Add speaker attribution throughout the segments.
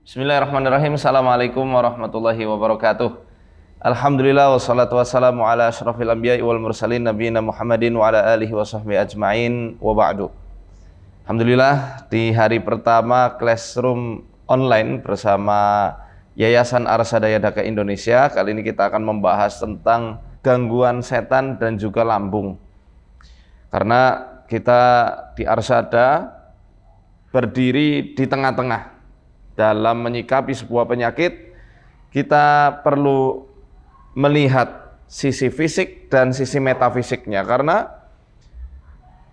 Speaker 1: Bismillahirrahmanirrahim. Assalamualaikum warahmatullahi wabarakatuh. Alhamdulillah wassalatu wassalamu ala asyrafil anbiya'i wal mursalin nabiyina Muhammadin wa ala alihi wa sahbihi ajma'in wa ba'du. Alhamdulillah di hari pertama Classroom online bersama Yayasan Arsadaya Daka Indonesia, kali ini kita akan membahas tentang gangguan setan dan juga lambung. Karena kita di Arsada berdiri di tengah-tengah. Dalam menyikapi sebuah penyakit, kita perlu melihat sisi fisik dan sisi metafisiknya. Karena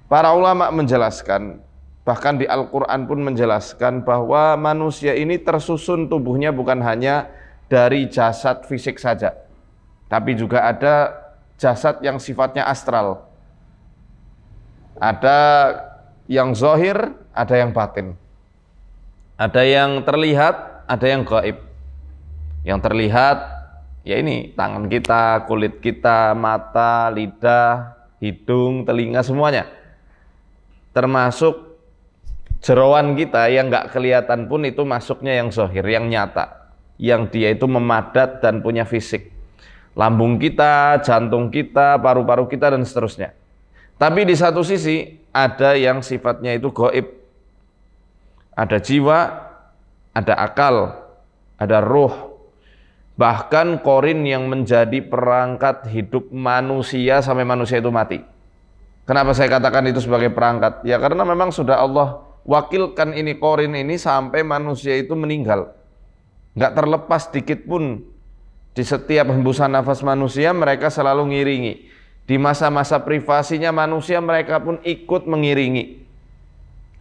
Speaker 1: para ulama menjelaskan, bahkan di Al-Quran pun menjelaskan bahwa manusia ini tersusun tubuhnya bukan hanya dari jasad fisik saja, tapi juga ada jasad yang sifatnya astral. Ada yang zahir, ada yang batin. Ada yang terlihat, ada yang gaib. Yang terlihat, ya ini tangan kita, kulit kita, mata, lidah, hidung, telinga, semuanya. Termasuk jeroan kita yang nggak kelihatan pun itu masuknya yang zahir, yang nyata. Yang dia itu memadat dan punya fisik. Lambung kita, jantung kita, paru-paru kita, dan seterusnya. Tapi di satu sisi, ada yang sifatnya itu gaib. Ada jiwa, ada akal, ada ruh, bahkan korin yang menjadi perangkat hidup manusia sampai manusia itu mati. Kenapa saya katakan itu sebagai perangkat? Ya karena memang sudah Allah wakilkan ini korin ini sampai manusia itu meninggal. Nggak terlepas sedikit pun di setiap hembusan nafas manusia mereka selalu ngiringi. Di masa-masa privasinya manusia mereka pun ikut mengiringi.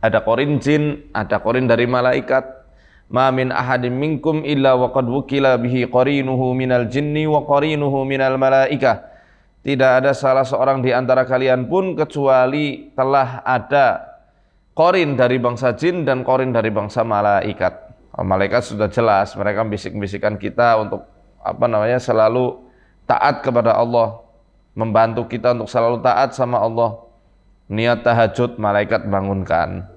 Speaker 1: Ada korin jin, ada korin dari malaikat. Ma min ahadin minkum illa wa qad wukila bihi qarinuhu minal jinni wa qarinuhu minal malaikah. Tidak ada salah seorang di antara kalian pun kecuali telah ada korin dari bangsa jin dan korin dari bangsa malaikat. Malaikat sudah jelas, mereka bisik-bisikan kita untuk selalu taat kepada Allah, membantu kita untuk selalu taat sama Allah. Niat tahajud, malaikat bangunkan.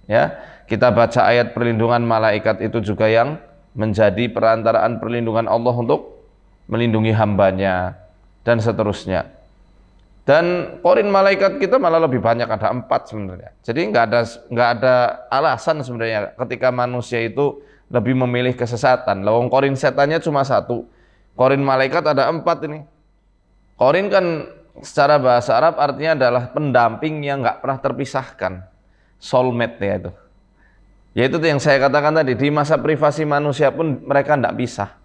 Speaker 1: Ya, kita baca ayat perlindungan, malaikat itu juga yang menjadi perantaraan perlindungan Allah untuk melindungi hambanya dan seterusnya. Dan korin malaikat kita malah lebih banyak, ada 4 sebenarnya. Jadi nggak ada alasan sebenarnya ketika manusia itu lebih memilih kesesatan. Lawang korin setannya cuma 1, korin malaikat ada 4 ini. Korin kan secara bahasa Arab artinya adalah pendamping yang nggak pernah terpisahkan. Soulmate ya itu. Yaitu yang saya katakan tadi, di masa privasi manusia pun mereka tidak pisah.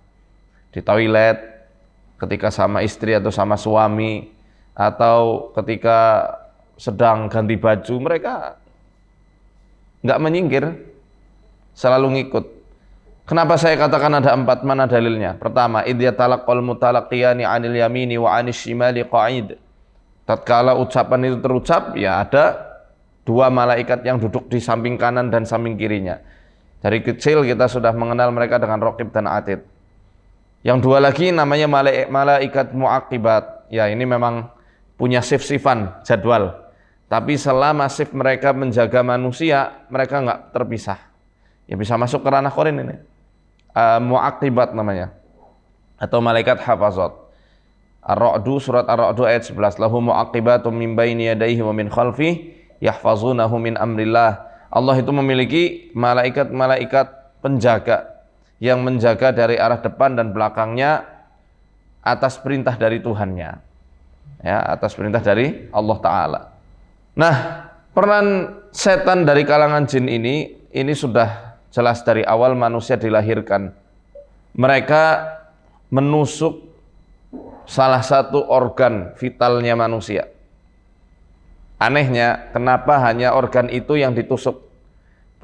Speaker 1: Di toilet, ketika sama istri atau sama suami, atau ketika sedang ganti baju, mereka nggak menyingkir, selalu ngikut. Kenapa saya katakan ada 4? Mana dalilnya? Pertama, idh yatalaqal mutalaqiyani 'anil yamini wa 'anis shimali qa'id. Tatkala ucapan itu terucap, ya ada 2 malaikat yang duduk di samping kanan dan samping kirinya. Dari kecil kita sudah mengenal mereka dengan Raqib dan Atid. Yang 2 lagi namanya malaikat muaqibat. Ya ini memang punya shift-shiftan jadwal. Tapi selama shift mereka menjaga manusia, mereka nggak terpisah. Ya bisa masuk ke ranah korin ini. Muaqibat namanya. Atau malaikat hafazat. Ar-Ra'du, surat Ar-Ra'du ayat 11. Lahu muaqibatum min baini yadayhi wa min khalfihi yahfazunahu min amrillah. Allah itu memiliki malaikat-malaikat penjaga yang menjaga dari arah depan dan belakangnya atas perintah dari Tuhannya. Ya, atas perintah dari Allah Ta'ala. Nah, peran setan dari kalangan jin ini sudah jelas dari awal manusia dilahirkan. Mereka menusuk salah satu organ vitalnya manusia. Anehnya, kenapa hanya organ itu yang ditusuk?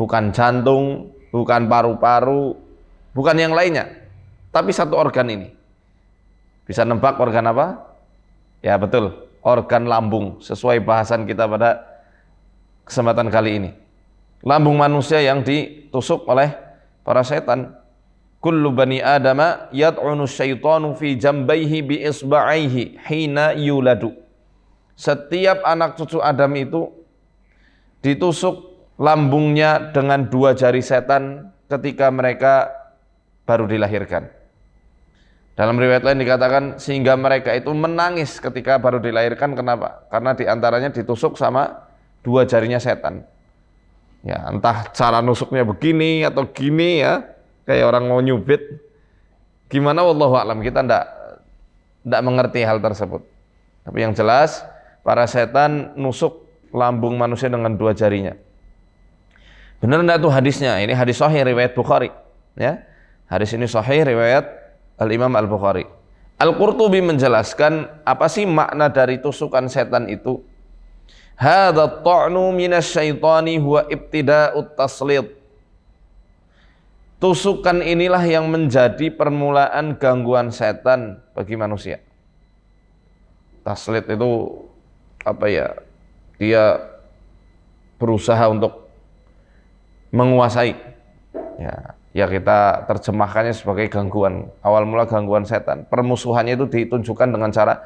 Speaker 1: Bukan jantung, bukan paru-paru, bukan yang lainnya, tapi satu organ ini. Bisa nebak organ apa? Ya betul, organ lambung, sesuai bahasan kita pada kesempatan kali ini. Lambung manusia yang ditusuk oleh para setan. Kullu bani adama yad'unu syaitanu fi jambaihi bi isba'aihi hina yuladu. Setiap anak cucu Adam itu ditusuk lambungnya dengan 2 jari setan ketika mereka baru dilahirkan. Dalam riwayat lain dikatakan sehingga mereka itu menangis ketika baru dilahirkan. Kenapa? Karena diantaranya ditusuk sama 2 jarinya setan. Ya, entah cara nusuknya begini atau gini ya, kayak orang mau nyubit. Gimana wallahu a'lam, kita ndak mengerti hal tersebut. Tapi yang jelas para setan nusuk lambung manusia dengan 2 jarinya. Benar enggak tuh hadisnya? Ini hadis sahih riwayat Bukhari, ya. Hadis ini sahih riwayat Al-Imam Al-Bukhari. Al-Qurtubi menjelaskan apa sih makna dari tusukan setan itu? Hadza ta'nu minasyaitani huwa ibtida'ut taslid. Tusukan inilah yang menjadi permulaan gangguan setan bagi manusia. Taslid itu apa ya? Dia berusaha untuk menguasai. Ya kita terjemahkannya sebagai gangguan. Awal mula gangguan setan. Permusuhannya itu ditunjukkan dengan cara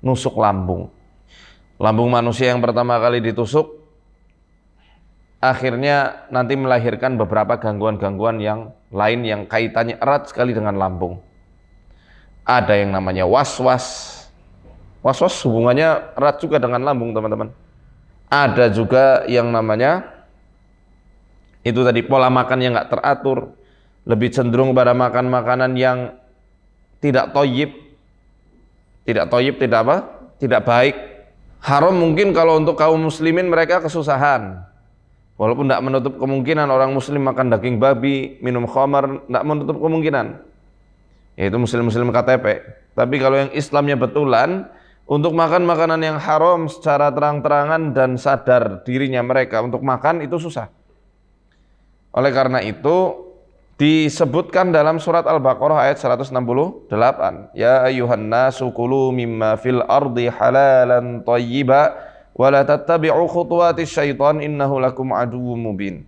Speaker 1: nusuk lambung. Lambung manusia yang pertama kali ditusuk, akhirnya nanti melahirkan beberapa gangguan-gangguan yang lain yang kaitannya erat sekali dengan lambung. Ada yang namanya was-was. Was-was hubungannya erat juga dengan lambung, teman-teman. Ada juga yang namanya itu tadi pola makan yang nggak teratur, lebih cenderung pada makan makanan yang tidak thayyib. Tidak thayyib, tidak apa? Tidak baik. Haram mungkin kalau untuk kaum muslimin mereka kesusahan. Walaupun tidak menutup kemungkinan orang muslim makan daging babi, minum khamar, tidak menutup kemungkinan. Yaitu muslim-muslim KTP. Tapi kalau yang Islamnya betulan, untuk makan makanan yang haram secara terang-terangan dan sadar dirinya mereka untuk makan itu susah. Oleh karena itu disebutkan dalam surat Al-Baqarah ayat 168, ya ayyuhan nasu kulu mimma fil ardi halalan thayyiba wa la tattabi'u khutuwatis syaitan innahu lakum aduwwum mubin.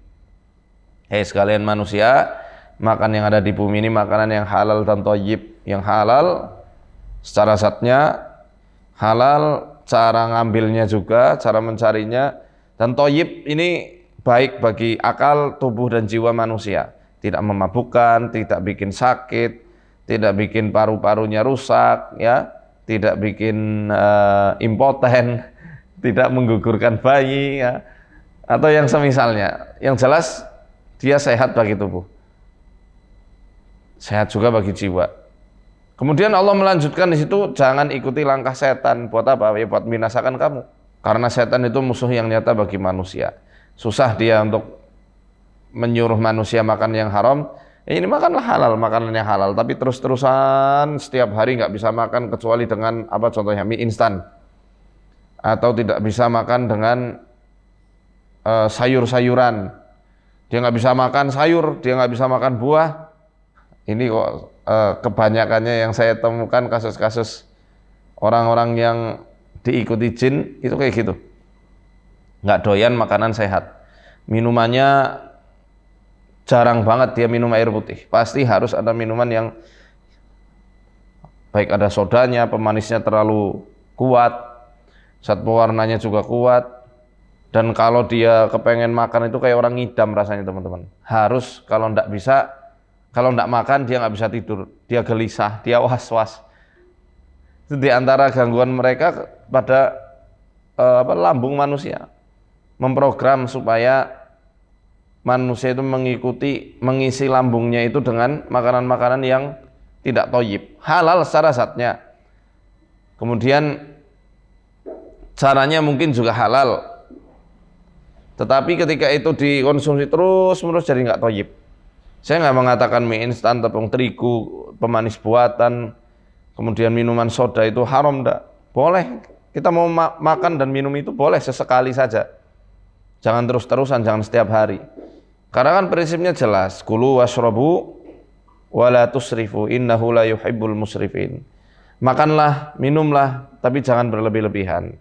Speaker 1: Hei sekalian manusia, makan yang ada di bumi ini makanan yang halal dan thayyib. Yang halal secara zatnya, halal cara ngambilnya juga, cara mencarinya, dan thayyib ini baik bagi akal, tubuh dan jiwa manusia. Tidak memabukkan, tidak bikin sakit, tidak bikin paru-parunya rusak, ya, tidak bikin impoten, tidak menggugurkan bayi, ya, atau yang semisalnya. Yang jelas dia sehat bagi tubuh, sehat juga bagi jiwa. Kemudian Allah melanjutkan di situ, jangan ikuti langkah setan. Buat apa? Ya buat membinasakan kamu. Karena setan itu musuh yang nyata bagi manusia. Susah dia untuk menyuruh manusia makan yang haram. Ini makanlah halal, makanan yang halal. Tapi terus-terusan setiap hari nggak bisa makan kecuali dengan apa? Contohnya mie instan. Atau tidak bisa makan dengan sayur-sayuran. Dia nggak bisa makan sayur, dia nggak bisa makan buah. Ini kok kebanyakannya yang saya temukan kasus-kasus orang-orang yang diikuti jin itu kayak gitu. Nggak doyan makanan sehat. Minumannya jarang banget dia minum air putih. Pasti harus ada minuman yang baik ada sodanya, pemanisnya terlalu kuat, zat pewarnanya juga kuat. Dan kalau dia kepengen makan itu kayak orang ngidam rasanya, teman-teman. Harus kalau nggak bisa, kalau nggak makan dia nggak bisa tidur, dia gelisah, dia was-was. Itu diantara gangguan mereka pada lambung manusia. Memprogram supaya manusia itu mengisi lambungnya itu dengan makanan-makanan yang tidak thayyib, halal secara zatnya. Kemudian caranya mungkin juga halal, tetapi ketika itu dikonsumsi terus-menerus jadi nggak thayyib. Saya nggak mengatakan mie instan, tepung terigu, pemanis buatan, kemudian minuman soda itu haram, enggak. Boleh, kita mau makan dan minum itu boleh sesekali saja. Jangan terus-terusan, jangan setiap hari. Karena kan prinsipnya jelas, kulu washrabu wa la tusrifu innahu la yuhibbul musrifin. Makanlah, minumlah, tapi jangan berlebih-lebihan.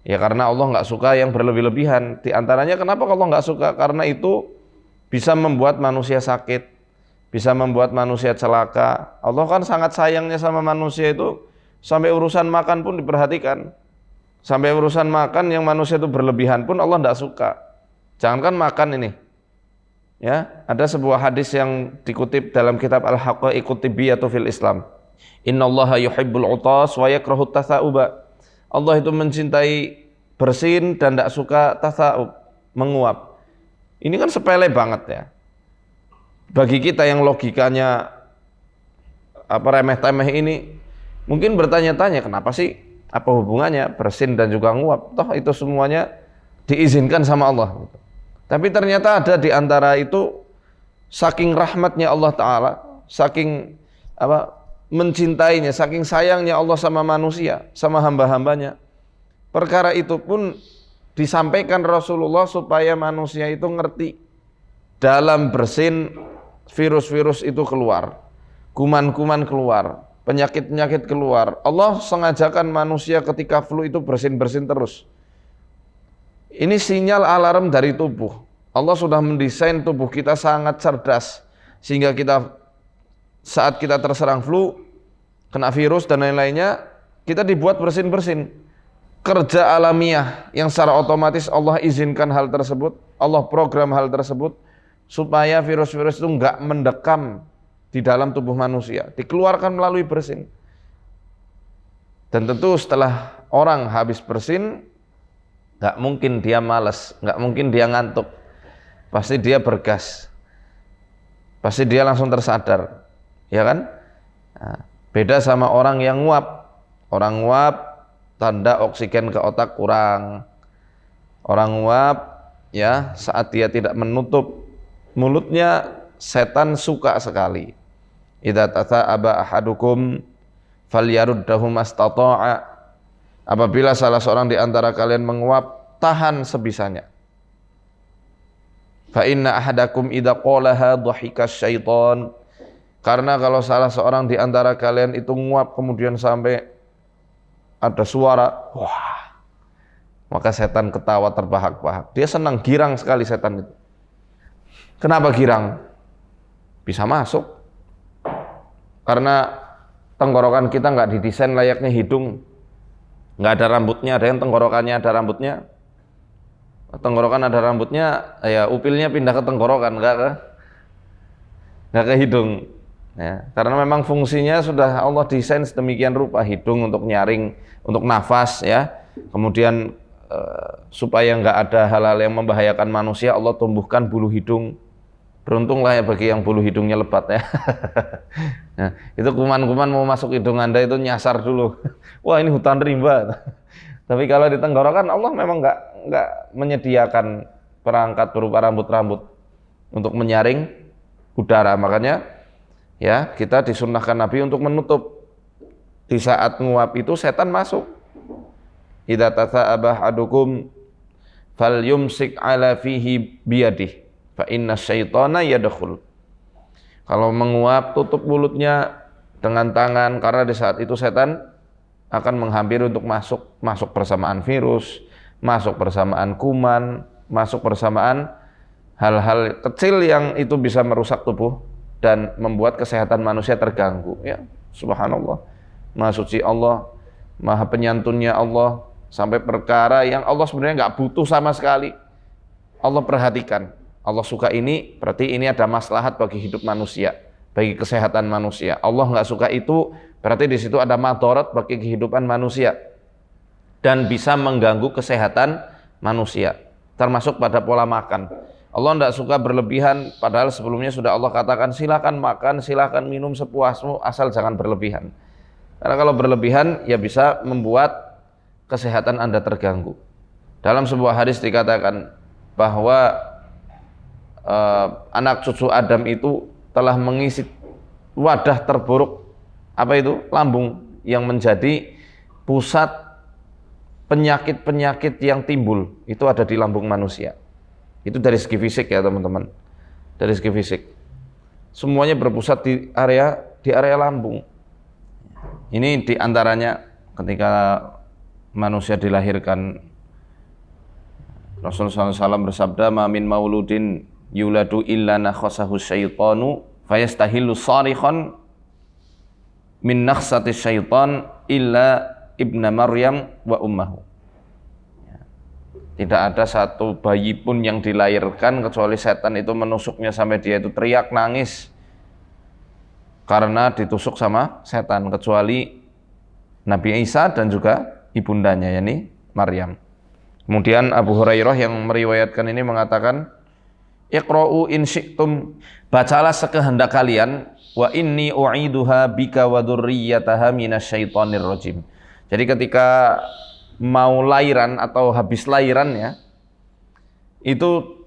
Speaker 1: Ya karena Allah nggak suka yang berlebih-lebihan. Di antaranya kenapa Allah nggak suka? Karena itu bisa membuat manusia sakit, bisa membuat manusia celaka. Allah kan sangat sayangnya sama manusia itu, sampai urusan makan pun diperhatikan. Sampai urusan makan yang manusia itu berlebihan pun Allah nggak suka. Jangankan makan ini, Ya, ada sebuah hadis yang dikutip dalam kitab Al-Haqaiqut Tibbiyatu fil Islam. Innallaha yuhibbul utas wa yakrahut tatha'uba. Allah itu mencintai bersin dan tidak suka tatha'ub, menguap. Ini kan sepele banget ya. Bagi kita yang logikanya remeh-temeh ini, mungkin bertanya-tanya kenapa sih, apa hubungannya bersin dan juga nguap? Toh itu semuanya diizinkan sama Allah. Tapi ternyata ada di antara itu, saking rahmatnya Allah Ta'ala, saking mencintainya, saking sayangnya Allah sama manusia, sama hamba-hambanya, perkara itu pun disampaikan Rasulullah supaya manusia itu ngerti. Dalam bersin, virus-virus itu keluar, kuman-kuman keluar, penyakit-penyakit keluar. Allah sengajakan manusia ketika flu itu bersin-bersin terus. Ini sinyal alarm dari tubuh. Allah sudah mendesain tubuh kita sangat cerdas, sehingga saat kita terserang flu, kena virus dan lain-lainnya, kita dibuat bersin-bersin. Kerja alamiah yang secara otomatis Allah izinkan hal tersebut, Allah program hal tersebut, supaya virus-virus itu enggak mendekam di dalam tubuh manusia, dikeluarkan melalui bersin. Dan tentu setelah orang habis bersin, nggak mungkin dia malas, nggak mungkin dia ngantuk, pasti dia bergas, pasti dia langsung tersadar, ya kan? Nah, beda sama orang yang nguap. Orang nguap tanda oksigen ke otak kurang. Orang nguap ya saat dia tidak menutup mulutnya, setan suka sekali. Idza tata'aba ahadukum falyaruddahu mastata'a. Apabila salah seorang di antara kalian menguap, tahan sebisanya. Fa inna ahadakum idza qalaha dhahika syaitan. Karena kalau salah seorang di antara kalian itu nguap kemudian sampai ada suara, wah, maka setan ketawa terbahak-bahak. Dia senang, girang sekali setan itu. Kenapa girang? Bisa masuk. Karena tenggorokan kita nggak didesain layaknya hidung. Nggak ada rambutnya, ada yang tenggorokannya ada rambutnya. Tenggorokan ada rambutnya, ya upilnya pindah ke tenggorokan, nggak ke hidung. Ya, karena memang fungsinya sudah Allah desain sedemikian rupa, hidung untuk nyaring, untuk nafas, ya. Kemudian supaya nggak ada hal-hal yang membahayakan manusia, Allah tumbuhkan bulu hidung. Beruntunglah ya bagi yang bulu hidungnya lebat ya. Nah, itu kuman-kuman mau masuk hidung Anda itu nyasar dulu. Wah, ini hutan rimba. Tapi kalau di tenggorokan Allah memang nggak menyediakan perangkat berupa rambut-rambut untuk menyaring udara. Makanya ya kita disunnahkan Nabi untuk menutup. Di saat nguap itu setan masuk. Idza tata'aba ahadukum falyumsik ala fihi biyadihi fa inna syaitana yadkhul. Kalau menguap, tutup mulutnya dengan tangan, karena di saat itu setan akan menghampiri untuk masuk bersamaan virus, masuk bersamaan kuman, masuk bersamaan hal-hal kecil yang itu bisa merusak tubuh dan membuat kesehatan manusia terganggu. Ya, subhanallah. Maha suci Allah, maha penyantunnya Allah, sampai perkara yang Allah sebenarnya nggak butuh sama sekali, Allah perhatikan. Allah suka ini, berarti ini ada maslahat bagi hidup manusia, bagi kesehatan manusia. Allah nggak suka itu, berarti di situ ada madarat bagi kehidupan manusia dan bisa mengganggu kesehatan manusia, termasuk pada pola makan. Allah nggak suka berlebihan, padahal sebelumnya sudah Allah katakan silakan makan, silakan minum sepuasmu, asal jangan berlebihan. Karena kalau berlebihan ya bisa membuat kesehatan Anda terganggu. Dalam sebuah hadis dikatakan bahwa anak cucu Adam itu telah mengisi wadah terburuk, apa itu? Lambung, yang menjadi pusat penyakit-penyakit yang timbul, itu ada di lambung manusia. Itu dari segi fisik ya teman-teman, dari segi fisik semuanya berpusat di area lambung. Ini diantaranya ketika manusia dilahirkan, Rasulullah SAW bersabda, "Ma min mauludin yuladu illa nakhasahu syaitanu fayastahilu sarikhan min nakhsati syaitan illa ibna Maryam wa ummahu." Tidak ada satu bayi pun yang dilahirkan kecuali setan itu menusuknya sampai dia itu teriak nangis karena ditusuk sama setan, kecuali Nabi Isa dan juga ibundanya, yakni Maryam. Kemudian Abu Hurairah yang meriwayatkan ini mengatakan, Iqra'u in syi'tum, bacalah sekehendak kalian, wa inni u'iduha bika wa dzurriyyataha minasyaitonir rajim. Jadi ketika mau lahiran atau habis lahiran ya, itu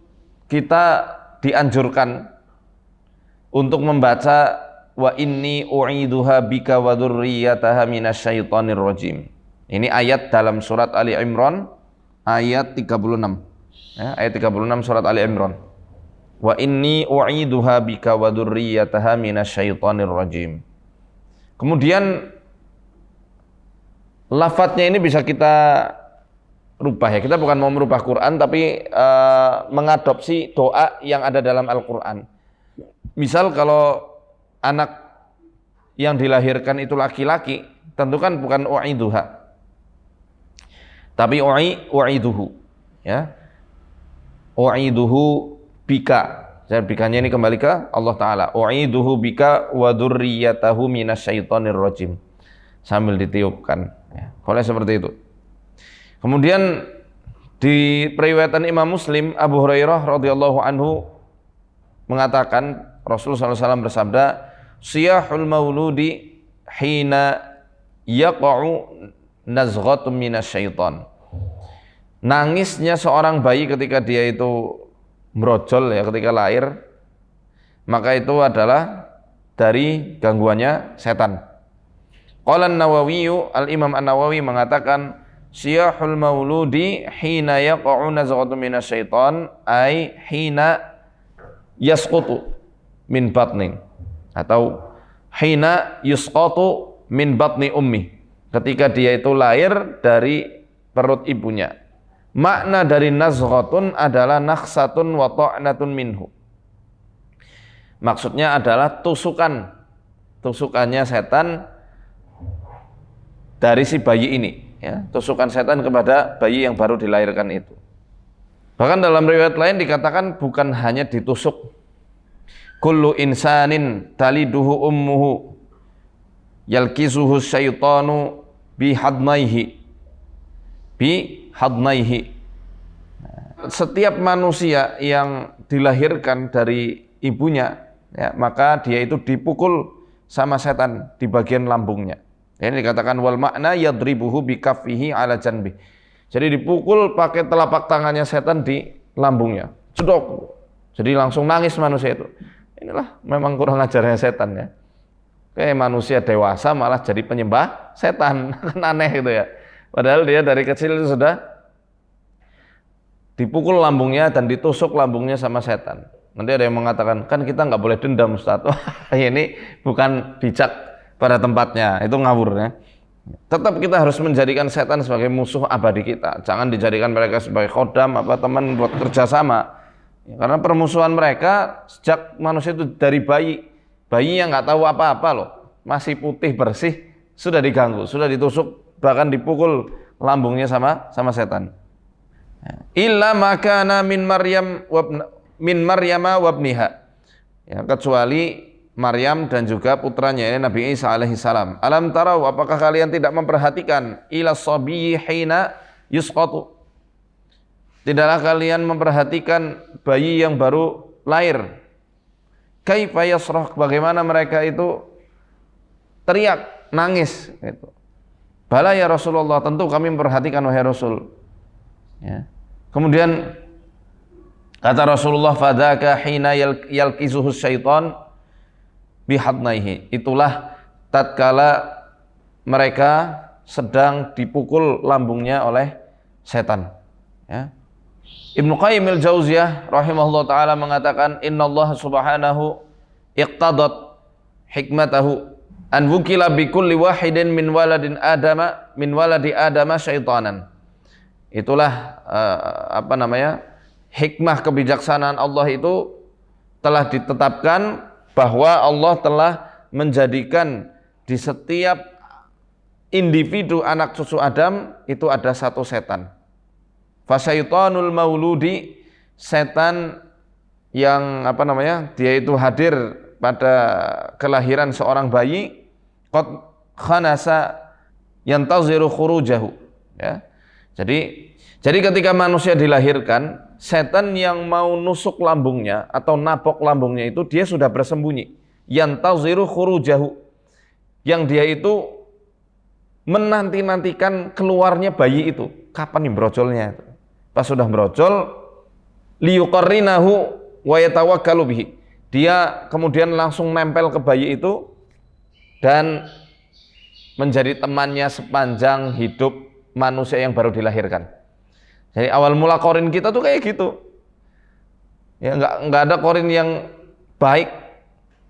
Speaker 1: kita dianjurkan untuk membaca wa inni u'iduha bika wa dzurriyyataha minasyaitonir rajim. Ini ayat dalam surat Ali Imran ayat 36. Ya, ayat 36 surat Ali Imran. Wa inni u'iduha bika wa dzurriyyataha minasyaitonir rajim. Kemudian lafadznya ini bisa kita rubah ya. Kita bukan mau merubah Quran, tapi mengadopsi doa yang ada dalam Al-Quran. Misal kalau anak yang dilahirkan itu laki-laki, tentu kan bukan u'iduha, tapi u'iduhu ya. U'iduhu bika. Jadi bikanya ini kembali ke Allah Ta'ala. U'iduhu bika wa dzurriyyatahu minasyaitonir rajim. Sambil ditiupkan ya. Boleh seperti itu. Kemudian di periwayatan Imam Muslim, Abu Hurairah radhiyallahu anhu mengatakan, Rasulullah SAW bersabda, siyahul mauludi hina yaqa'u nazghatun minasyaiton. Nangisnya seorang bayi ketika dia itu merojol ya, ketika lahir, maka itu adalah dari gangguannya setan. Qala an-Nawawi, al-Imam An-Nawawi mengatakan, siyahul mauludi hina yaqa'u nazghatun minasyaiton ay hina yasqutu min batni, atau hina yusqatu min batni ummi, ketika dia itu lahir dari perut ibunya. Makna dari nazghatun adalah nakhsatun wa ta'natun minhu. Maksudnya adalah tusukannya setan dari si bayi ini ya, tusukan setan kepada bayi yang baru dilahirkan itu. Bahkan dalam riwayat lain dikatakan bukan hanya ditusuk. Kullu insanin taliduhu ummuhu yalkizuhu syaitanu bihadnaihi. Setiap manusia yang dilahirkan dari ibunya ya, maka dia itu dipukul sama setan di bagian lambungnya. Ini dikatakan wal makna yadribuhu bikaffihi ala janbi. Jadi dipukul pakai telapak tangannya setan di lambungnya. Cedok. Jadi langsung nangis manusia itu. Inilah memang kurang ajarnya setan ya. Kayak manusia dewasa malah jadi penyembah setan. Kan aneh gitu ya. Padahal dia dari kecil itu sudah dipukul lambungnya dan ditusuk lambungnya sama setan. Nanti ada yang mengatakan, kan kita nggak boleh dendam Ustaz. Wah, ini bukan bijak pada tempatnya, itu ngawur ya. Tetap kita harus menjadikan setan sebagai musuh abadi kita. Jangan dijadikan mereka sebagai khodam apa teman buat kerjasama. Ya, karena permusuhan mereka sejak manusia itu dari bayi yang nggak tahu apa-apa loh, masih putih bersih sudah diganggu, sudah ditusuk, bahkan dipukul lambungnya sama setan. Illa makana min Maryama wabniha. Ya, kecuali Maryam dan juga putranya ini Nabi Isa alaihi salam. Alam tarau, apakah kalian tidak memperhatikan ila sabiyyi hina yusqatu? Tidaklah kalian memperhatikan bayi yang baru lahir? Kaifa yasrah, bagaimana mereka itu teriak, nangis gitu. Bala ya Rasulullah, tentu kami memperhatikan wahai Rasul. Ya. Kemudian kata Rasulullah, fadzaka hina yalkizuhu syaitan bihadnaihi. Itulah tatkala mereka sedang dipukul lambungnya oleh setan. Ya. Ibnu Qayyim al-Jauziyah rahimahullah ta'ala mengatakan, innallaha subhanahu iqtadat hikmatahu an wukila bi kulli wahidin min waladi adama syaitanan. Itulah hikmah kebijaksanaan Allah itu telah ditetapkan bahwa Allah telah menjadikan di setiap individu anak cucu Adam itu ada satu setan. Fasyaitonul mauludi, setan yang dia itu hadir pada kelahiran seorang bayi, qad khanasa yantaziru khurujahu, ya. Jadi ketika manusia dilahirkan, setan yang mau nusuk lambungnya atau napok lambungnya itu dia sudah bersembunyi. Yantaziru khurujahu, yang dia itu menanti-nantikan keluarnya bayi itu. Kapan nih brojolnya? Pas sudah brojol, liyuqarrinahu wa yatawakkalu bihi. Dia kemudian langsung nempel ke bayi itu dan menjadi temannya sepanjang hidup manusia yang baru dilahirkan. Jadi awal mula korin kita tuh kayak gitu. Ya, nggak ada korin yang baik,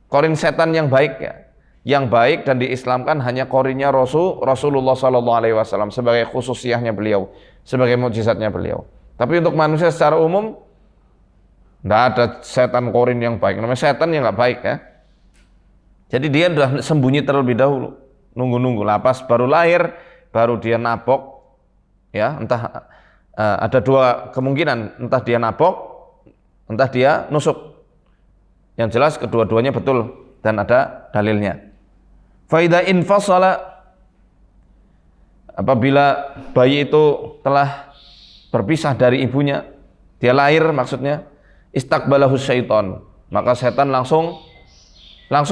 Speaker 1: korin setan yang baik ya. Yang baik dan diislamkan hanya korinnya Rasulullah SAW sebagai khususiyahnya beliau, sebagai mukjizatnya beliau. Tapi untuk manusia secara umum nggak ada setan korin yang baik. Namanya setan yang nggak baik ya. Jadi dia sudah sembunyi terlebih dahulu, nunggu lapas baru lahir, baru dia nabok, ya entah ada dua kemungkinan, entah dia nabok, entah dia nusuk. Yang jelas kedua-duanya betul dan ada dalilnya. Faida infasala, apabila bayi itu telah berpisah dari ibunya, dia lahir maksudnya, istaqbalahu syaiton, maka setan langsung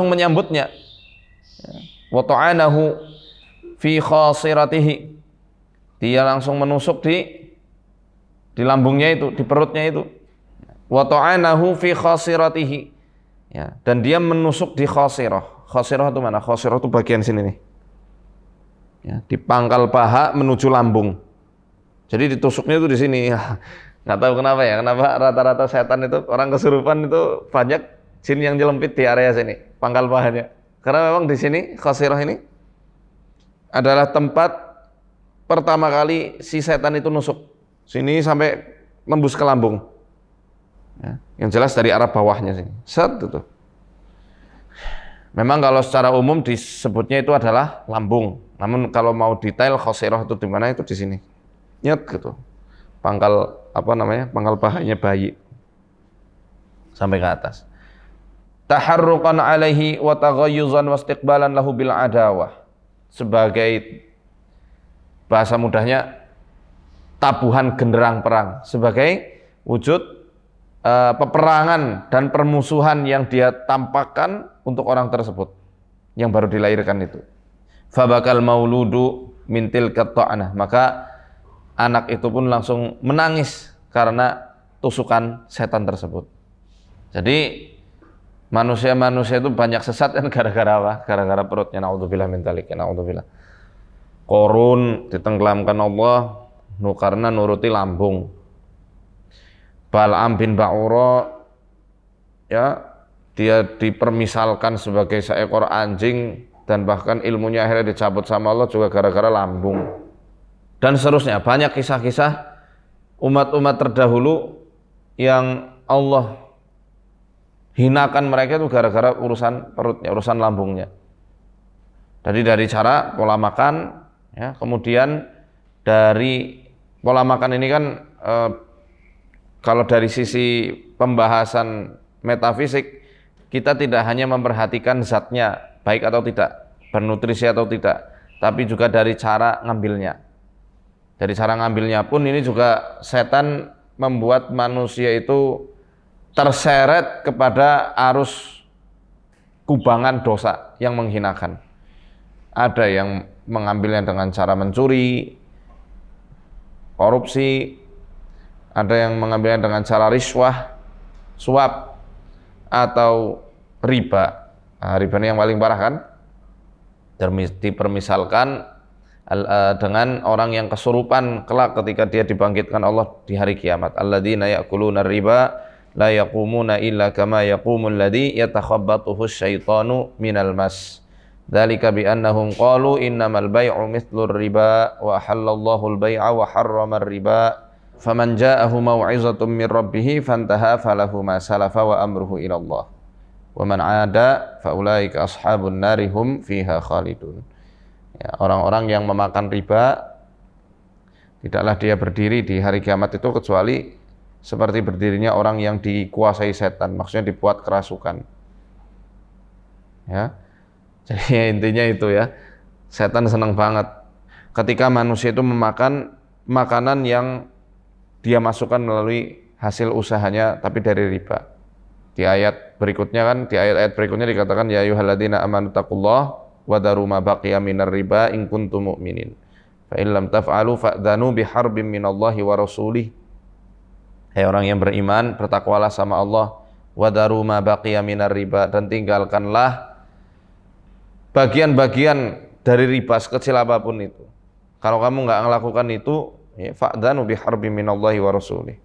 Speaker 1: menyambutnya. Wa ta'anahu fi khasiratihi, dia langsung menusuk di lambungnya itu, di perutnya itu. Wa ta'anahu fi khasiratihi, ya, dan dia menusuk di khasirah. Khasirah itu mana? Khasirah itu bagian sini nih, ya, di pangkal paha menuju lambung. Jadi ditusuknya itu di sini. Nggak tahu kenapa ya, kenapa rata-rata setan itu orang kesurupan itu banyak jin yang jelempit di area sini, pangkal pahanya. Karena memang di sini khasirah ini adalah tempat pertama kali si setan itu nusuk. Sini sampai nembus ke lambung. Ya, yang jelas dari arah bawahnya sini. Set itu. Memang kalau secara umum disebutnya itu adalah lambung. Namun kalau mau detail khasirah itu di mana, itu di sini. Nyet gitu. Pangkal pangkal pahanya bayi sampai ke atas. Taharruqan alaihi wa taghayyuzan wa istiqbalan lahu bil adawah. Sebagai bahasa mudahnya tabuhan genderang perang, sebagai wujud peperangan dan permusuhan yang dia tampakkan untuk orang tersebut yang baru dilahirkan itu. Fabakal mauludu mintil qatta'nah, maka anak itu pun langsung menangis karena tusukan setan tersebut. Jadi manusia itu banyak sesat kan gara-gara apa? Gara-gara perutnya. Naudzubillah min dzalik, naudzubillah. Korun ditenggelamkan Allah karena nuruti lambung. Bal'am bin Ba'ura, ya, dia dipermisalkan sebagai seekor anjing dan bahkan ilmunya akhirnya dicabut sama Allah juga gara-gara lambung. Dan seterusnya, banyak kisah-kisah umat-umat terdahulu yang Allah hinakan mereka itu gara-gara urusan perutnya, urusan lambungnya. Jadi dari cara pola makan, ya, kemudian dari pola makan ini kan kalau dari sisi pembahasan metafisik, kita tidak hanya memperhatikan zatnya baik atau tidak, bernutrisi atau tidak, tapi juga dari cara ngambilnya. Dari cara ngambilnya pun ini juga setan membuat manusia itu terseret kepada arus kubangan dosa yang menghinakan. Ada yang mengambilnya dengan cara mencuri, korupsi, ada yang mengambilnya dengan cara riswah, suap, atau riba. Nah, riba ini yang paling parah kan? Dipermisalkan dengan orang yang kesurupan kelak ketika dia dibangkitkan Allah di hari kiamat. Alladzina ya'kuluna riba la yaqumuna illa kama yaqumul ladzi yatakhabbathuhu syaitanu minal mas. Dzalika bi annahum qalu innamal bai'u mithlur riba wa halallahu al-bai'a wa harrama ar-riba. Faman ja'ahu mau'izatun min rabbih fantaha falahu ma salafa wa amruhu ila Allah. Wa man 'ada fa ulaika ashabun nari hum fiha khalidun. Ya, orang-orang yang memakan riba Tidaklah dia berdiri di hari kiamat itu kecuali seperti berdirinya orang yang dikuasai setan, maksudnya dibuat kerasukan. Ya. Jadi intinya itu ya. Setan senang banget ketika manusia itu memakan makanan yang dia masukkan melalui hasil usahanya tapi dari riba. Di ayat berikutnya kan, di ayat-ayat berikutnya dikatakan ya ayyuhalladzina amanu taqullaha wa daru ma baqiya minar riba in kuntum mu'minin. Fa in lam taf'alu fa'dhanu biharbin minallahi wa rasulih. Hai orang yang beriman, bertakwalah sama Allah, wa daru ma baqiya minar riba, dan tinggalkanlah bagian-bagian dari riba sekecil apapun itu. Kalau kamu nggak melakukan itu, ya, fa'dhanu biharbin minallahi wa rasulih.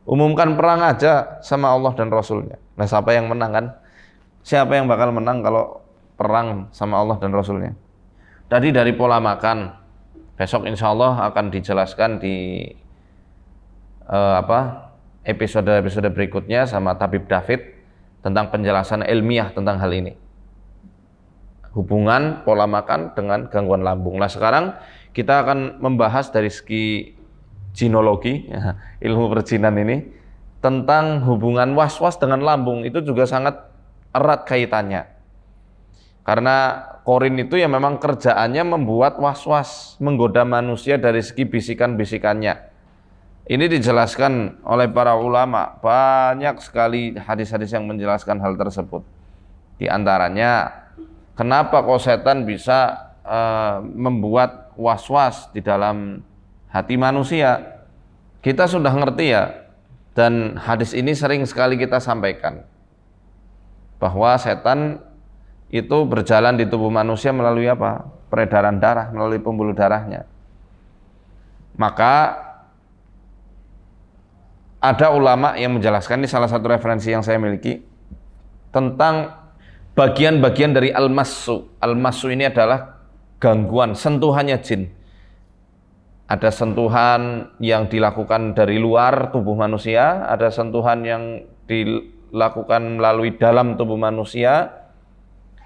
Speaker 1: Umumkan perang aja sama Allah dan Rasulnya. Nah, siapa yang menang kan? Siapa yang bakal menang kalau perang sama Allah dan Rasulnya? Tadi dari pola makan. Besok insya Allah akan dijelaskan di episode berikutnya sama Tabib David tentang penjelasan ilmiah tentang hal ini. Hubungan pola makan dengan gangguan lambung. Nah, sekarang kita akan membahas dari segi jinologi, ya, ilmu perjinan ini, tentang hubungan was-was dengan lambung. Itu juga sangat erat kaitannya. Karena korin itu ya memang kerjaannya membuat was-was, menggoda manusia dari segi bisikan-bisikannya. Ini dijelaskan oleh para ulama, banyak sekali hadis-hadis yang menjelaskan hal tersebut. Di antaranya, kenapa kok setan bisa membuat was-was di dalam hati manusia? Kita sudah ngerti ya, dan hadis ini sering sekali kita sampaikan, bahwa setan itu berjalan di tubuh manusia melalui apa? Peredaran darah, melalui pembuluh darahnya. Maka ada ulama yang menjelaskan, ini salah satu referensi yang saya miliki, tentang bagian-bagian dari al-massu. Al-massu ini adalah gangguan, sentuhannya jin. Ada sentuhan yang dilakukan dari luar tubuh manusia, ada sentuhan yang dilakukan melalui dalam tubuh manusia,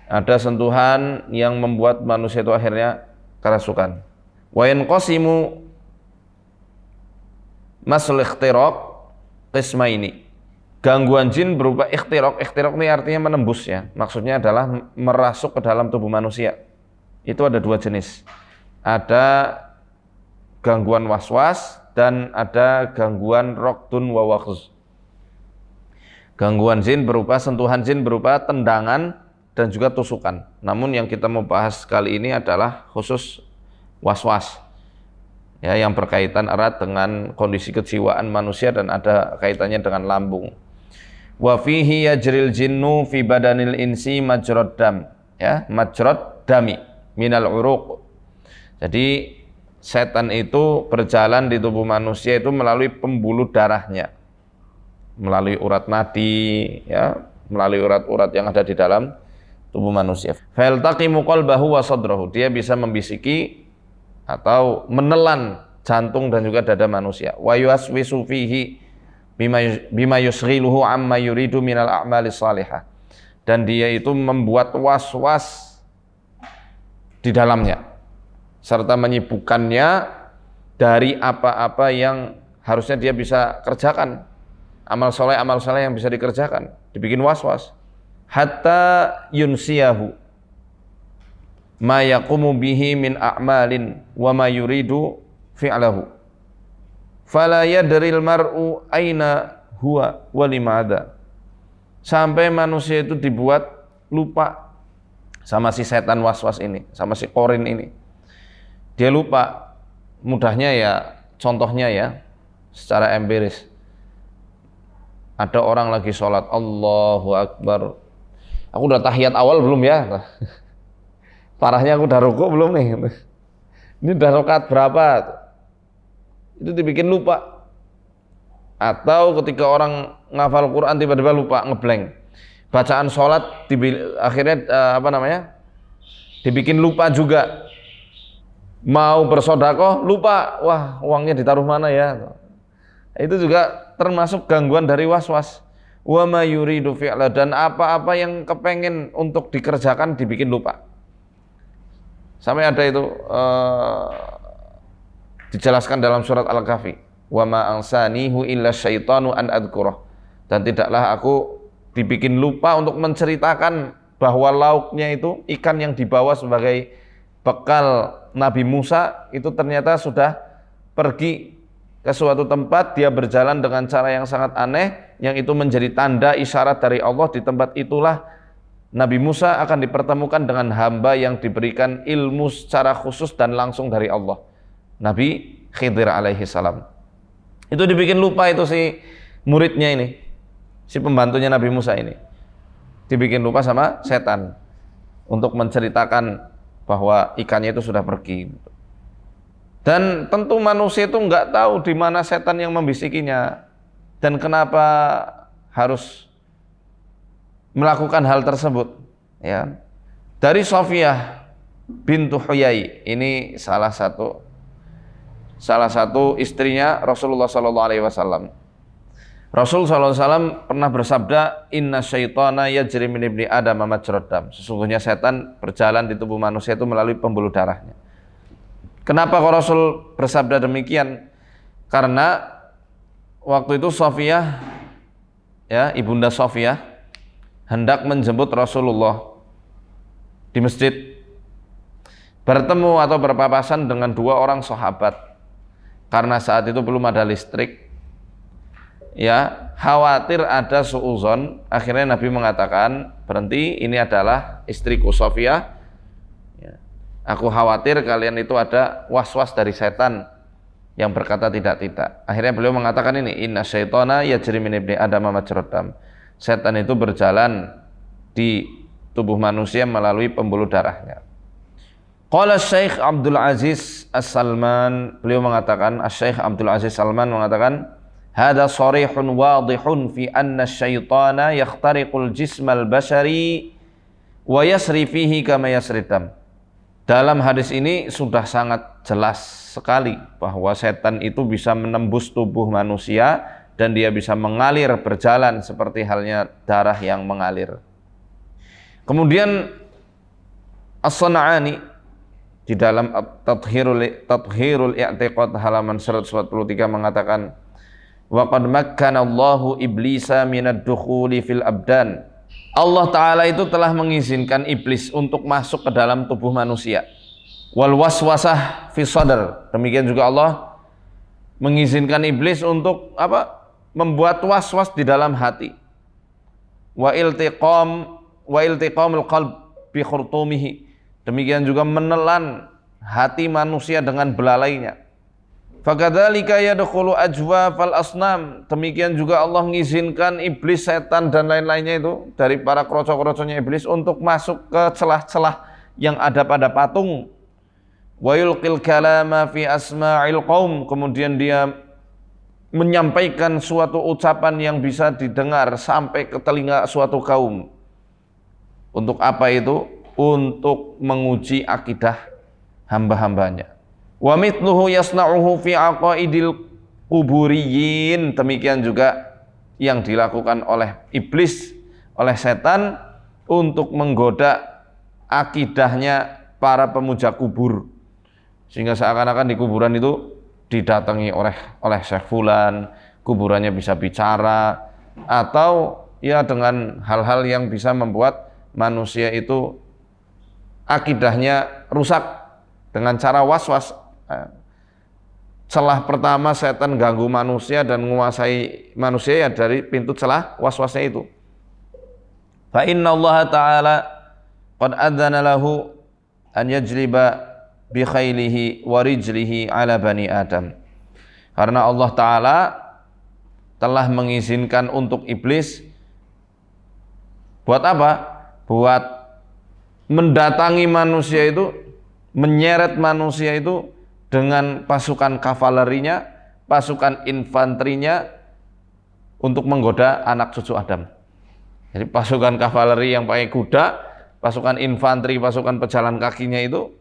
Speaker 1: ada sentuhan yang membuat manusia itu akhirnya kerasukan. Wa yanqasimu masul ikhtiraq qismaini. Gangguan jin berupa ikhtiraq. Ikhtiraq ini artinya menembus ya. Maksudnya adalah merasuk ke dalam tubuh manusia. Itu ada dua jenis. Ada gangguan waswas dan ada gangguan raqdun wa waqz. Gangguan jin berupa sentuhan jin berupa tendangan dan juga tusukan. Namun yang kita mau bahas kali ini adalah khusus was-was, ya, yang berkaitan erat dengan kondisi kejiwaan manusia dan ada kaitannya dengan lambung. Wa fihi yajril jinnu fi badanil insi majrad dam, ya, majrad dami minal uruq. Jadi setan itu berjalan di tubuh manusia itu melalui pembuluh darahnya, melalui urat nadi, ya, melalui urat-urat yang ada di dalam tubuh manusia. Faltaqimu qalbahu wa sadrahu. Dia bisa membisiki atau menelan jantung dan juga dada manusia. Wa yuwaswisu fihi bima yusghiluhu amma yuridu minal a'mali salihah. Dan dia itu membuat was-was di dalamnya serta menyibukkannya dari apa-apa yang harusnya dia bisa kerjakan. Amal soleh yang bisa dikerjakan, dibikin was-was. Hatta yunsiyahu ma yaqumu bihi min a'malin wa ma yuridu fi'lahu fala yadril mar'u aina huwa wa limada. Sampai manusia itu dibuat lupa sama si setan waswas ini, sama si korin ini. Dia lupa. Mudahnya ya, contohnya ya, secara empiris. Ada orang lagi sholat, Allahu Akbar. Aku udah tahiyat awal belum ya? Parahnya aku udah rukuk belum nih? Ini udah rakaat berapa? Itu dibikin lupa. Atau ketika orang ngafal Quran tiba-tiba lupa, ngeblank. Bacaan sholat akhirnya dibikin lupa juga. Mau bersodakoh lupa, wah uangnya ditaruh mana ya? Itu juga termasuk gangguan dari was-was. Wa ma yuridu fi'la, dan apa-apa yang kepengen untuk dikerjakan dibikin lupa. Sampai ada itu Dijelaskan dalam surat Al-Kahfi, wa ma ansanihu illa syaitanu an adzkurah. Dan tidaklah aku dibikin lupa untuk menceritakan bahwa lauknya itu ikan yang dibawa sebagai bekal Nabi Musa itu ternyata sudah pergi ke suatu tempat. Dia berjalan dengan cara yang sangat aneh, yang itu menjadi tanda isyarat dari Allah. Di tempat itulah Nabi Musa akan dipertemukan dengan hamba yang diberikan ilmu secara khusus dan langsung dari Allah, Nabi Khidir alaihi salam. Itu dibikin lupa itu si muridnya ini, si pembantunya Nabi Musa ini, dibikin lupa sama setan untuk menceritakan bahwa ikannya itu sudah pergi. Dan tentu manusia itu nggak tahu di mana setan yang membisikinya dan kenapa harus melakukan hal tersebut. Ya, dari Sofiyah bintu Huyai, ini salah satu istrinya Rasulullah SAW. Rasul SAW pernah bersabda, Inna syaitana yajri min ibni Adam majrad dam. Sesungguhnya setan berjalan di tubuh manusia itu melalui pembuluh darahnya. Kenapa kok Rasul bersabda demikian? Karena waktu itu Sofiyah, ya, ibunda Sofiyah hendak menjemput Rasulullah di masjid, bertemu atau berpapasan dengan dua orang sahabat. Karena saat itu belum ada listrik, ya, khawatir ada suuzon. Akhirnya Nabi mengatakan, berhenti, ini adalah istriku Sofiyah, ya, aku khawatir kalian itu ada was-was dari setan yang berkata tidak. Akhirnya beliau mengatakan ini, inna syaitana yajri min ibni Adam majrad dam. Setan itu berjalan di tubuh manusia melalui pembuluh darahnya. Qala Syekh Abdul Aziz As-Salman, beliau mengatakan, Syekh Abdul Aziz Salman mengatakan, hada sharihun wadihun fi anna syaitana yakhtariqul jismal bashari wa yasri fihi kama yasri dam. Dalam hadis ini sudah sangat jelas sekali bahwa setan itu bisa menembus tubuh manusia dan dia bisa mengalir, berjalan seperti halnya darah yang mengalir. Kemudian As-San'ani di dalam Tathhirul I'tiqad halaman 143 mengatakan, wa qad makkana Allahu iblisa minad dukhuli fil abdan. Allah Ta'ala itu telah mengizinkan iblis untuk masuk ke dalam tubuh manusia. Wal waswasah fi sadr. Demikian juga Allah mengizinkan iblis untuk apa? Membuat was-was di dalam hati. Wa iltiqamul qalb bi khurtumihi. Demikian juga menelan hati manusia dengan belalainya. Fakadzalika yadkhulu ajwafal asnam. Demikian juga Allah mengizinkan iblis, setan dan lain-lainnya itu dari para kroco-kroconya iblis untuk masuk ke celah-celah yang ada pada patung. Wa yulqil kalama fi asma'il qaum. Kemudian dia menyampaikan suatu ucapan yang bisa didengar sampai ke telinga suatu kaum. Untuk apa itu? Untuk menguji akidah hamba-hambanya. Wa mithluhu yasna'uhu fi aqaidil quburiyin. Demikian juga yang dilakukan oleh iblis, oleh setan untuk menggoda akidahnya para pemuja kubur. Sehingga seakan-akan di kuburan itu didatangi oleh Syekh Fulan, kuburannya bisa bicara, atau ya dengan hal-hal yang bisa membuat manusia itu akidahnya rusak dengan cara was-was. Celah pertama setan ganggu manusia dan menguasai manusia ya dari pintu celah was-wasnya itu. Fa inna Allah Ta'ala qad adzana lahu an yajliba bi khailihi wa rijlihi ala bani Adam. Karena Allah Ta'ala telah mengizinkan untuk iblis buat apa? Buat mendatangi manusia itu, menyeret manusia itu dengan pasukan kavalerinya, pasukan infanterinya untuk menggoda anak cucu Adam. Jadi pasukan kavaleri yang pakai kuda, pasukan infanteri, pasukan pejalan kakinya itu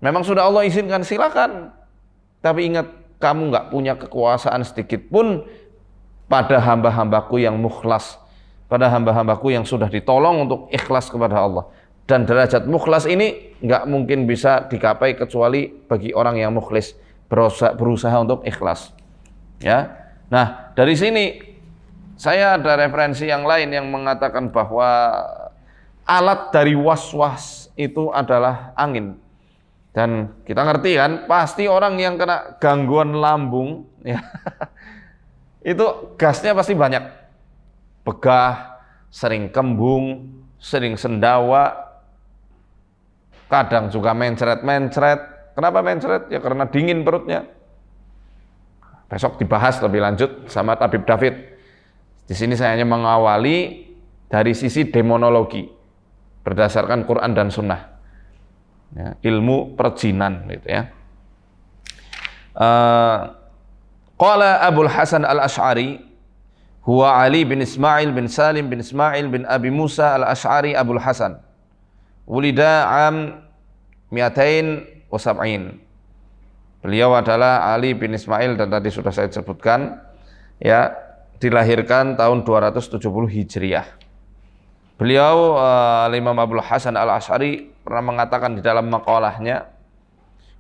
Speaker 1: memang sudah Allah izinkan, silakan. Tapi ingat, kamu nggak punya kekuasaan sedikit pun pada hamba-hambaku yang mukhlas, pada hamba-hambaku yang sudah ditolong untuk ikhlas kepada Allah. Dan derajat mukhlas ini nggak mungkin bisa digapai kecuali bagi orang yang mukhlis. berusaha untuk ikhlas. Ya. Nah, dari sini saya ada referensi yang lain yang mengatakan bahwa alat dari was-was itu adalah angin. Dan kita ngerti kan, pasti orang yang kena gangguan lambung ya, itu gasnya pasti banyak. Begah, sering kembung, sering sendawa, kadang juga mencret-mencret. Kenapa mencret? Ya karena dingin perutnya. Besok dibahas lebih lanjut sama Tabib David. Di sini saya hanya mengawali dari sisi demonologi berdasarkan Quran dan Sunnah. Ya, ilmu perjinan gitu ya. Qala Abul Hasan Al-Asy'ari huwa Ali bin Ismail bin Salim bin Ismail bin Abi Musa Al-Asy'ari Abul Hasan. Wulida am 270. Beliau adalah Ali bin Ismail dan tadi sudah saya sebutkan ya, dilahirkan tahun 270 Hijriah. Beliau Imam Abul Hasan Al-Asy'ari pernah mengatakan di dalam maqalahnya,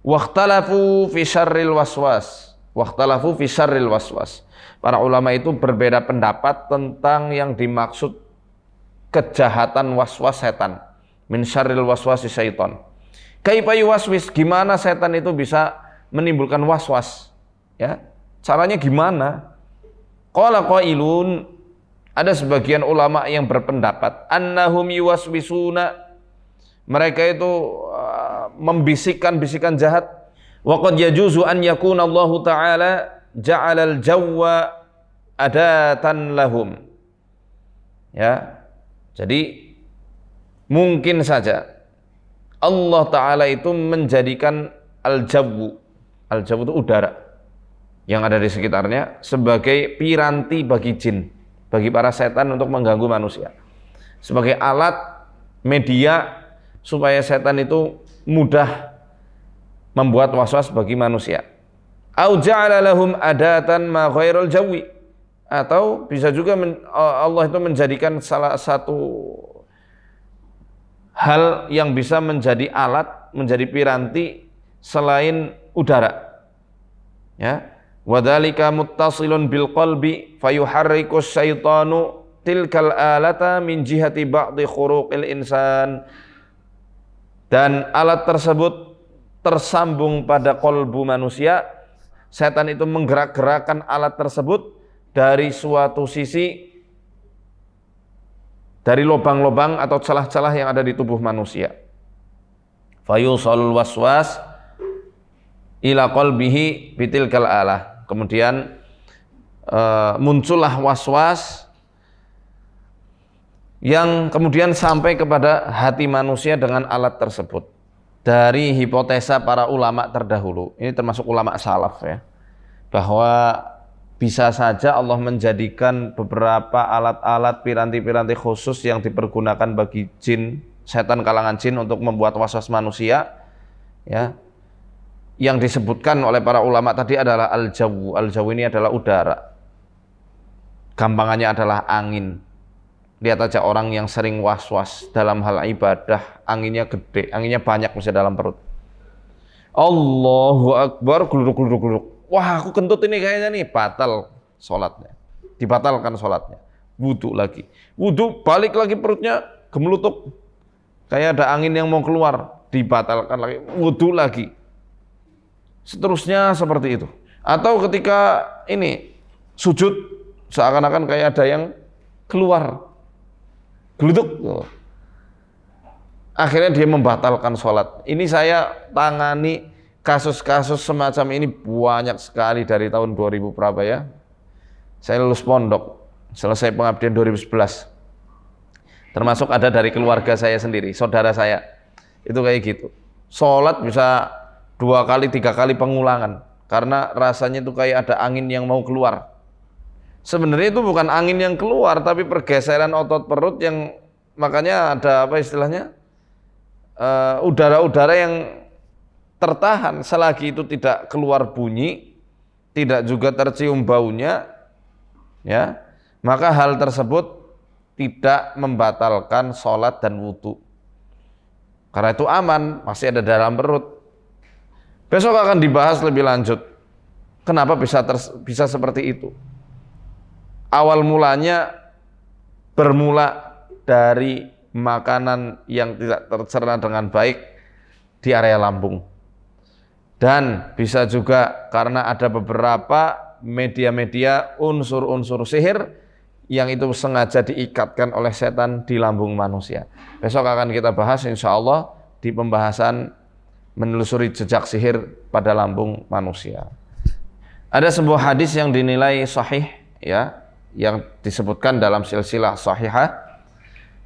Speaker 1: waqtalafu fi syarril waswas. Waqtalafu fi syarril waswas. Para ulama itu berbeda pendapat tentang yang dimaksud kejahatan waswas setan. Min syarril waswasi syaitan. Kaifa yuwaswis, gimana setan itu bisa menimbulkan waswas? Ya, caranya gimana? Qala qailun, ada sebagian ulama yang berpendapat annahum yuwaswisuna, mereka itu membisikkan bisikan jahat. Wa qad yajuzu an yakuna Allah taala ja'ala al-jawwa adatan lahum. Ya. Jadi mungkin saja Allah taala itu menjadikan al-jawwu. Al-jawwu itu udara yang ada di sekitarnya sebagai piranti bagi jin, bagi para setan untuk mengganggu manusia, sebagai alat media supaya setan itu mudah membuat waswas bagi manusia. Au ja'ala lahum adatan ma ghairul jawi, atau bisa juga Allah itu menjadikan salah satu hal yang bisa menjadi alat, menjadi piranti selain udara. Ya. Wadzalika muttasilun bil qalbi fayuharriku syaitanu tilkal alata min jihati ba'di khuruqil insan. Dan alat tersebut tersambung pada kolbu manusia. Setan itu menggerak-gerakkan alat tersebut dari suatu sisi, dari lubang-lubang atau celah-celah yang ada di tubuh manusia. Fayusalul waswas ila qalbihi bitilkal alah. Kemudian muncullah waswas yang kemudian sampai kepada hati manusia dengan alat tersebut. Dari hipotesa para ulama terdahulu, ini termasuk ulama salaf ya, bahwa bisa saja Allah menjadikan beberapa alat-alat piranti-piranti khusus yang dipergunakan bagi jin, setan kalangan jin untuk membuat waswas manusia ya. Yang disebutkan oleh para ulama tadi adalah al-jawu. Al-jawu ini adalah udara. Gampangannya adalah angin. Lihat aja orang yang sering was-was dalam hal ibadah, anginnya gede, anginnya banyak misalnya dalam perut. Allahu Akbar, gluduk. Wah, aku kentut ini kayaknya nih, batal sholatnya. Dibatalkan sholatnya. Wudhu lagi. Wudhu, balik lagi perutnya, gemelutuk. Kayak ada angin yang mau keluar, dibatalkan lagi. Wudhu lagi. Seterusnya seperti itu. Atau ketika ini sujud, seakan-akan kayak ada yang keluar, geluduk. Akhirnya dia membatalkan sholat. Ini saya tangani kasus-kasus semacam ini banyak sekali dari tahun 2000 berapa ya. Saya lulus pondok, selesai pengabdian 2011. Termasuk ada dari keluarga saya sendiri, saudara saya. Itu kayak gitu. Sholat bisa 2 kali, 3 kali pengulangan karena rasanya itu kayak ada angin yang mau keluar. Sebenarnya itu bukan angin yang keluar, tapi pergeseran otot perut yang makanya ada apa istilahnya, udara-udara yang tertahan. Selagi itu tidak keluar bunyi, tidak juga tercium baunya, ya, maka hal tersebut tidak membatalkan sholat dan wudhu. Karena itu aman, masih ada dalam perut. Besok akan dibahas lebih lanjut. Kenapa bisa seperti itu? Awal mulanya bermula dari makanan yang tidak tercerna dengan baik di area lambung. Dan bisa juga karena ada beberapa media-media unsur-unsur sihir yang itu sengaja diikatkan oleh setan di lambung manusia. Besok akan kita bahas insya Allah di pembahasan menelusuri jejak sihir pada lambung manusia. Ada sebuah hadis yang dinilai sahih, ya, yang disebutkan dalam silsilah sahihah,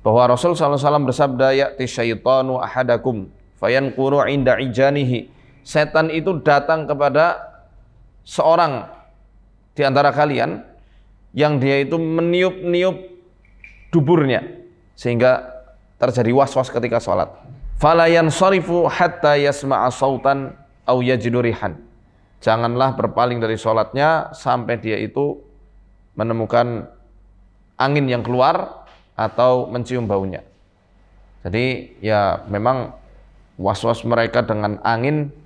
Speaker 1: bahwa Rasul SAW bersabda, ya'ti syaitanu ahadakum fayanquru inda ijanihi. Setan itu datang kepada seorang di antara kalian yang dia itu meniup-niup duburnya sehingga terjadi was-was ketika sholat. Fala yansarifu hatta yasma'a sautan aw yajidu rihan. Janganlah berpaling dari sholatnya sampai dia itu menemukan angin yang keluar atau mencium baunya. Jadi ya memang was-was mereka dengan angin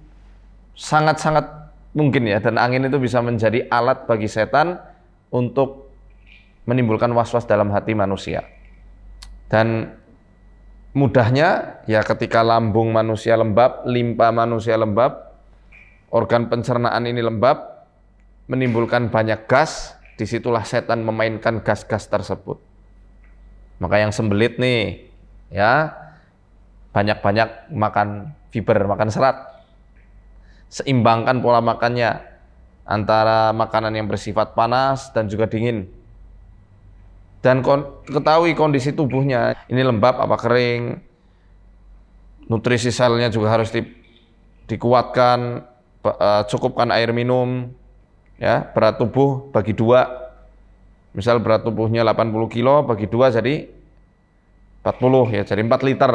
Speaker 1: sangat-sangat mungkin ya, dan angin itu bisa menjadi alat bagi setan untuk menimbulkan was-was dalam hati manusia. Dan mudahnya ya ketika lambung manusia lembab, limpa manusia lembab, organ pencernaan ini lembab, menimbulkan banyak gas, disitulah setan memainkan gas-gas tersebut. Maka yang sembelit nih, ya banyak-banyak makan fiber, makan serat. Seimbangkan pola makannya antara makanan yang bersifat panas dan juga dingin. Dan ketahui kondisi tubuhnya, ini lembab apa kering, nutrisi selnya juga harus dikuatkan, cukupkan air minum, ya, berat tubuh bagi 2, misal berat tubuhnya 80 kilo bagi 2 jadi 40, ya, jadi 4 liter,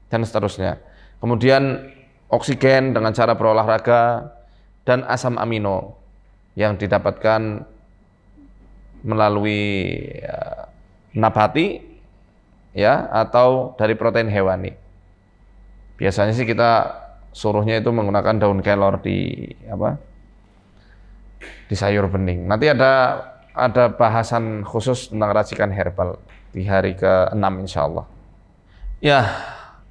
Speaker 1: dan seterusnya. Kemudian oksigen dengan cara berolahraga, dan asam amino yang didapatkan melalui nabati, ya, atau dari protein hewani. Biasanya sih kita suruhnya itu menggunakan daun kelor di sayur bening. Nanti ada bahasan khusus tentang racikan herbal di hari ke-6 insyaallah. Ya,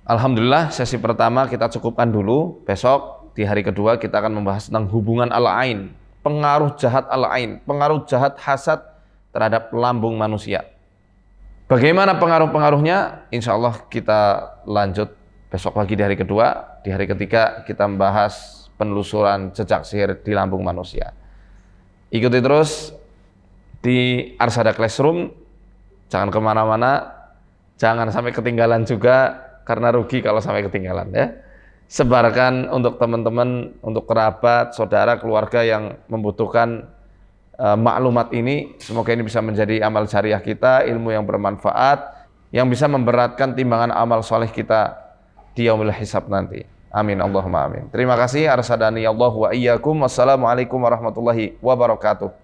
Speaker 1: alhamdulillah sesi pertama kita cukupkan dulu. Besok di hari kedua kita akan membahas tentang hubungan al-ain, pengaruh jahat al-ain, pengaruh jahat hasad terhadap lambung manusia. Bagaimana pengaruh-pengaruhnya? Insya Allah kita lanjut besok lagi di hari kedua. Di hari ketiga kita membahas penelusuran jejak sihir di lambung manusia. Ikuti terus di Arsada Classroom. Jangan kemana-mana, jangan sampai ketinggalan juga, karena rugi kalau sampai ketinggalan, ya. Sebarkan untuk teman-teman, untuk kerabat, saudara, keluarga yang membutuhkan maklumat ini. Semoga ini bisa menjadi amal jariah kita, ilmu yang bermanfaat, yang bisa memberatkan timbangan amal soleh kita di yaumil hisab nanti. Amin Allahumma amin. Terima kasih. Arsadani Allah wa iyyakum. Wassalamualaikum warahmatullahi wabarakatuh.